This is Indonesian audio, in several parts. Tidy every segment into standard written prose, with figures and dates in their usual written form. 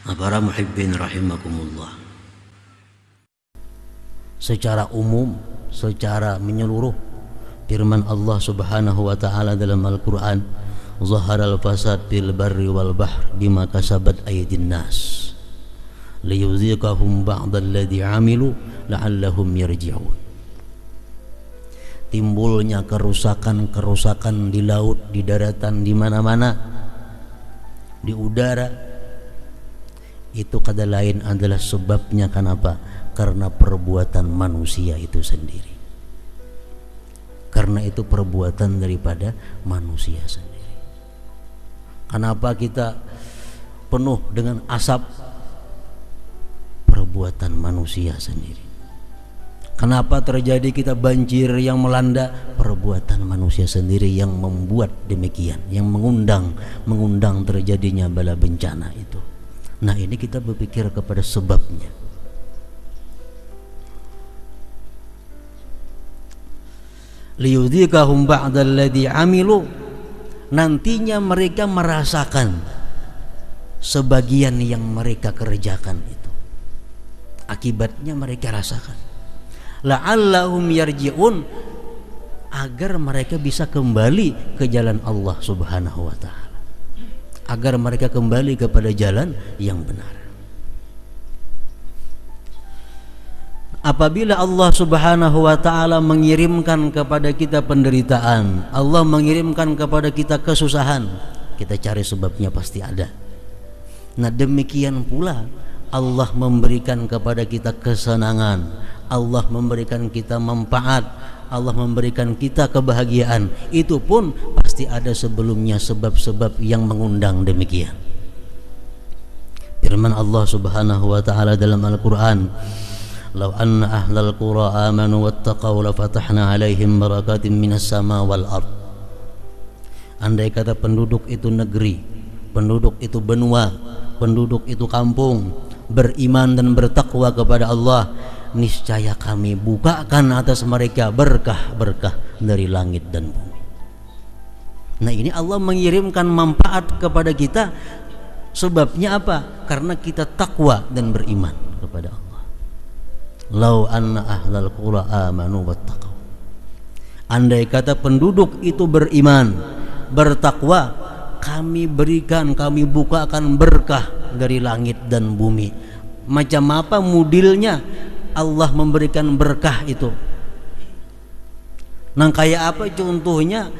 Para muhibbin rahimakumullah, secara umum, secara menyeluruh, firman Allah Subhanahu wa taala dalam Al-Qur'an, "Zaharal fasad fil barri wal bahr bima kasabat aydin nas liyuziqahum ba'dalladzi 'amilu la'allahum yarji'un." Timbulnya kerusakan-kerusakan di laut, di daratan, di mana-mana, di udara, itu kata lain adalah sebabnya kenapa? Karena perbuatan manusia itu sendiri. Karena itu perbuatan daripada manusia sendiri. Kenapa kita penuh dengan asap? Perbuatan manusia sendiri. Kenapa terjadi kita banjir yang melanda? Perbuatan manusia sendiri yang membuat demikian, yang mengundang terjadinya bala bencana itu. Nah, ini kita berpikir kepada sebabnya. Liyudhikahum ba'dalladzi 'amilu, nantinya mereka merasakan sebagian yang mereka kerjakan itu. Akibatnya mereka rasakan. La'allahum yarji'un, agar mereka bisa kembali ke jalan Allah Subhanahu wa taala. Agar mereka kembali kepada jalan yang benar. Apabila Allah Subhanahu wa taala mengirimkan kepada kita penderitaan, Allah mengirimkan kepada kita kesusahan, kita cari sebabnya pasti ada. Nah, demikian pula Allah memberikan kepada kita kesenangan, Allah memberikan kita manfaat, Allah memberikan kita kebahagiaan, itu pun pasti ada sebelumnya sebab-sebab yang mengundang demikian. Firman Allah Subhanahu wa taala dalam Al-Qur'an, "Law anna ahlal qura amanu wattaqaw lafatahna 'alaihim barakatin minas sama wal ard." Andai kata penduduk itu negeri, penduduk itu benua, penduduk itu kampung beriman dan bertakwa kepada Allah, niscaya kami bukakan atas mereka berkah-berkah dari langit dan bumi. Nah, ini Allah mengirimkan manfaat kepada kita. Sebabnya apa? Karena kita takwa dan beriman kepada Allah. Lau anna ahlal qura amanu wattaqaw. Andai kata penduduk itu beriman, bertakwa, kami berikan, kami bukakan berkah dari langit dan bumi. Macam apa mudilnya Allah memberikan berkah itu? Nah, kayak apa contohnya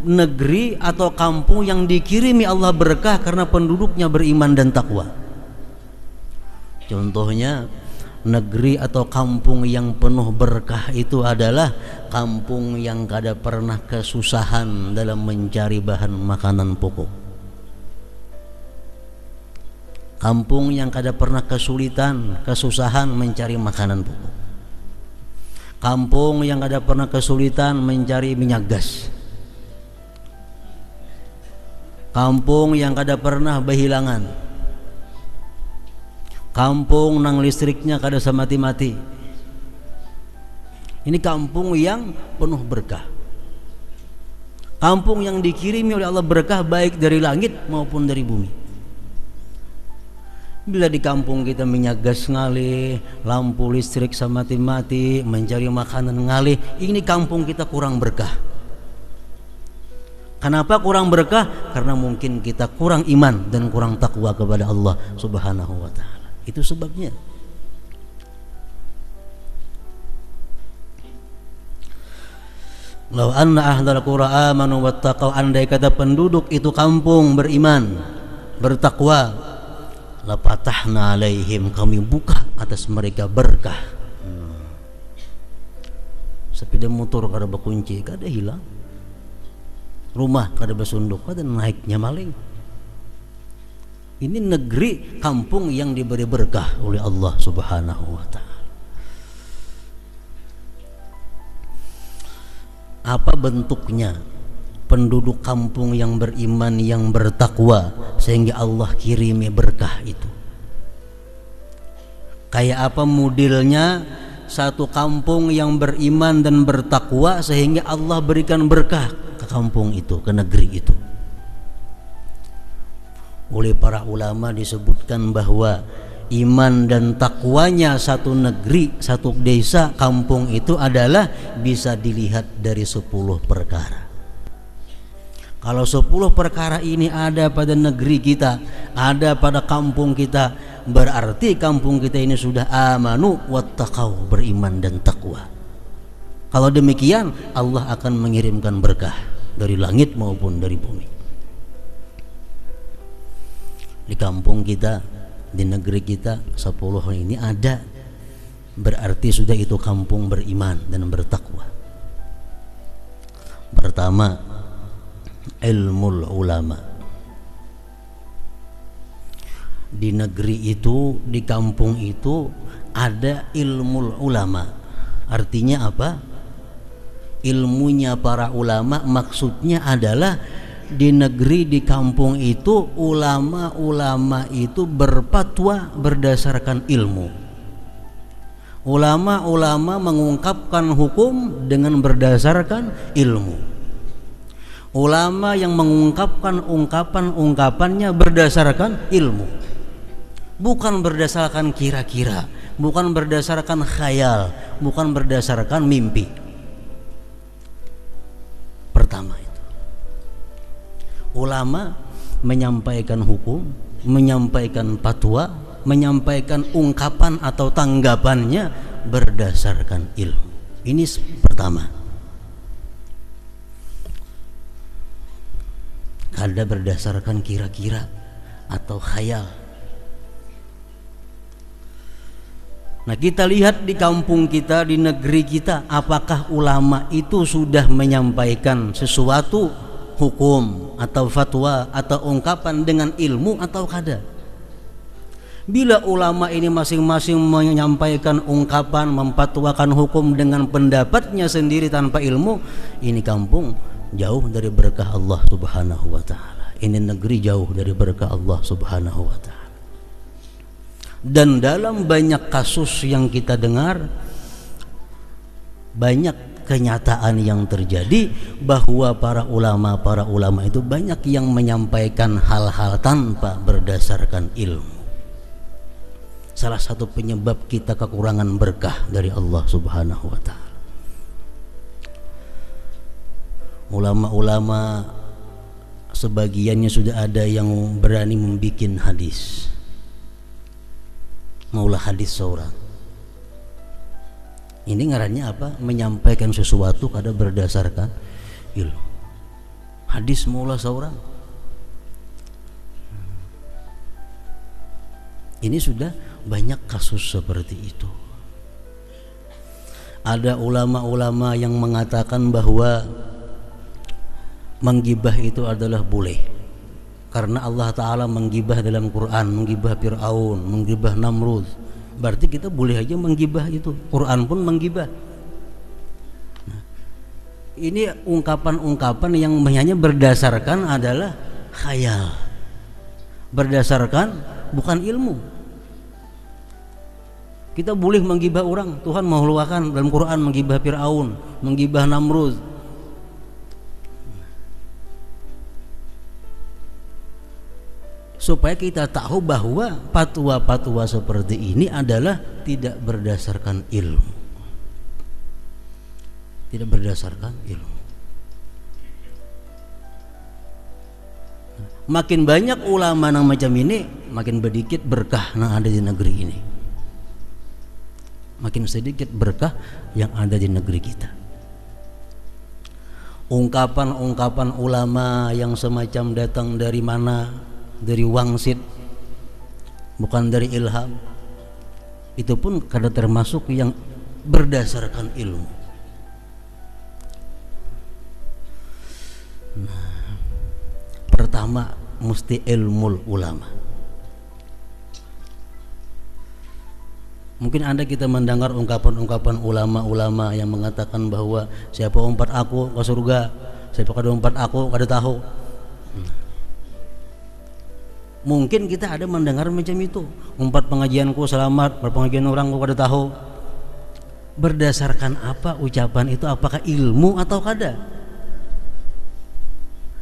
negeri atau kampung yang dikirimi Allah berkah karena penduduknya beriman dan takwa? Contohnya negeri atau kampung yang penuh berkah itu adalah kampung yang kada pernah kesusahan dalam mencari bahan makanan pokok. Kampung yang kada pernah kesulitan, kesusahan mencari makanan pokok. Kampung yang kada pernah kesulitan mencari minyak gas. Kampung yang kada pernah kehilangan. Kampung nang listriknya kada semati-mati. Ini kampung yang penuh berkah. Kampung yang dikirimi oleh Allah berkah baik dari langit maupun dari bumi. Bila di kampung kita minyak gas ngalih, lampu listrik semati-mati, mencari makanan ngalih, ini kampung kita kurang berkah. Kenapa kurang berkah? Karena mungkin kita kurang iman dan kurang takwa kepada Allah Subhanahu wa taala. Itu sebabnya. Lau anna ahlal qura amanu wattaqau, andai kata penduduk itu kampung beriman, bertakwa, lafatahna alaihim, kami buka atas mereka berkah. Sepeda motor kada berkunci, kada hilang. Rumah kada bersunduk, kada naiknya maling. Ini negeri kampung yang diberi berkah oleh Allah Subhanahu wa taala. Apa bentuknya penduduk kampung yang beriman, yang bertakwa, sehingga Allah kirimi berkah itu? Kayak apa modelnya satu kampung yang beriman dan bertakwa sehingga Allah berikan berkah ke kampung itu, ke negeri itu? Oleh para ulama disebutkan bahwa iman dan takwanya satu negeri, satu desa, kampung itu adalah bisa dilihat dari 10 perkara. Kalau 10 perkara ini ada pada negeri kita, ada pada kampung kita, berarti kampung kita ini sudah amanu wattaqau, beriman dan takwa. Kalau demikian, Allah akan mengirimkan berkah dari langit maupun dari bumi. Di kampung kita, di negeri kita 10 ini ada, berarti sudah itu kampung beriman dan bertakwa. Pertama, ilmul ulama. Di negeri itu, di kampung itu ada ilmul ulama. Artinya apa? Ilmunya para ulama, maksudnya adalah di negeri, di kampung itu ulama-ulama itu berfatwa berdasarkan ilmu. Ulama-ulama mengungkapkan hukum dengan berdasarkan ilmu. Ulama yang mengungkapkan ungkapan-ungkapannya berdasarkan ilmu, bukan berdasarkan kira-kira, bukan berdasarkan khayal, bukan berdasarkan mimpi. Pertama itu, ulama menyampaikan hukum, menyampaikan fatwa, menyampaikan ungkapan atau tanggapannya berdasarkan ilmu. Ini pertama. Kada berdasarkan kira-kira atau khayal. Nah, kita lihat di kampung kita, di negeri kita, apakah ulama itu sudah menyampaikan sesuatu hukum atau fatwa atau ungkapan dengan ilmu atau kada? Bila ulama ini masing-masing menyampaikan ungkapan, memfatwakan hukum dengan pendapatnya sendiri tanpa ilmu, ini kampung jauh dari berkah Allah Subhanahu wa ta'ala. Ini negeri jauh dari berkah Allah Subhanahu wa ta'ala. Dan dalam banyak kasus yang kita dengar, banyak kenyataan yang terjadi bahwa para ulama itu banyak yang menyampaikan hal-hal tanpa berdasarkan ilmu. Salah satu penyebab kita kekurangan berkah dari Allah Subhanahu wa ta'ala. Ulama-ulama sebagiannya sudah ada yang berani membikin hadis, maulah hadis seorang. Ini ngarannya apa? Menyampaikan sesuatu kada berdasarkan ilmu. Hadis maulah seorang. Ini sudah banyak kasus seperti itu. Ada ulama-ulama yang mengatakan bahwa menggibah itu adalah boleh, karena Allah Ta'ala menggibah dalam Quran, menggibah Fir'aun, menggibah Namrud. Berarti kita boleh aja menggibah itu. Quran pun menggibah. Nah, ini ungkapan-ungkapan yang hanya berdasarkan adalah khayal, berdasarkan bukan ilmu. Kita boleh menggibah orang. Tuhan mengeluarkan dalam Quran menggibah Fir'aun, menggibah Namrud. Supaya kita tahu bahwa fatwa-fatwa seperti ini adalah tidak berdasarkan ilmu. Tidak berdasarkan ilmu. Makin banyak ulama yang macam ini, makin sedikit berkah yang ada di negeri ini. Makin sedikit berkah yang ada di negeri kita. Ungkapan-ungkapan ulama yang semacam datang dari mana? Dari wangsit, bukan dari ilham, itu pun kada termasuk yang berdasarkan ilmu. Nah, pertama mesti ilmu ulama. Mungkin Anda kita mendengar ungkapan-ungkapan ulama-ulama yang mengatakan bahwa siapa umpat aku ke surga, siapa kada umpat aku kada tahu. Mungkin kita ada mendengar macam itu. Umpat pengajianku selamat, berpengajian orangku kada tahu. Berdasarkan apa ucapan itu? Apakah ilmu atau kada?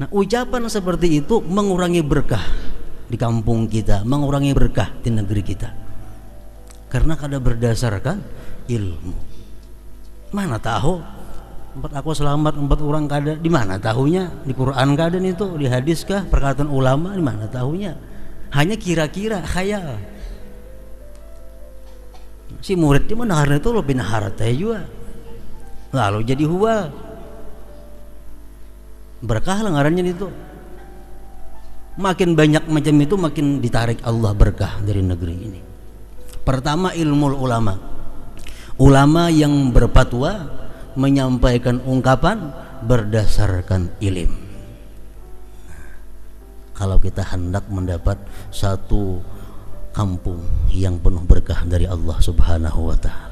Nah, ucapan seperti itu mengurangi berkah di kampung kita, mengurangi berkah di negeri kita. Karena kada berdasarkan ilmu. Mana tahu empat aku selamat, empat orang kada, di mana tahunya? Di Quran kada itu, di hadis kah, perkataan ulama, di mana tahunya? Hanya kira-kira, khayal. Si murid di mana hari itu lebih nahar teh juga. Lalu jadi huwal. Berkah lah ngarannya itu. Makin banyak macam itu makin ditarik Allah berkah dari negeri ini. Pertama ilmu ulama. Ulama yang berfatwa menyampaikan ungkapan berdasarkan ilmu. Kalau kita hendak mendapat satu kampung yang penuh berkah dari Allah Subhanahu wa ta'ala,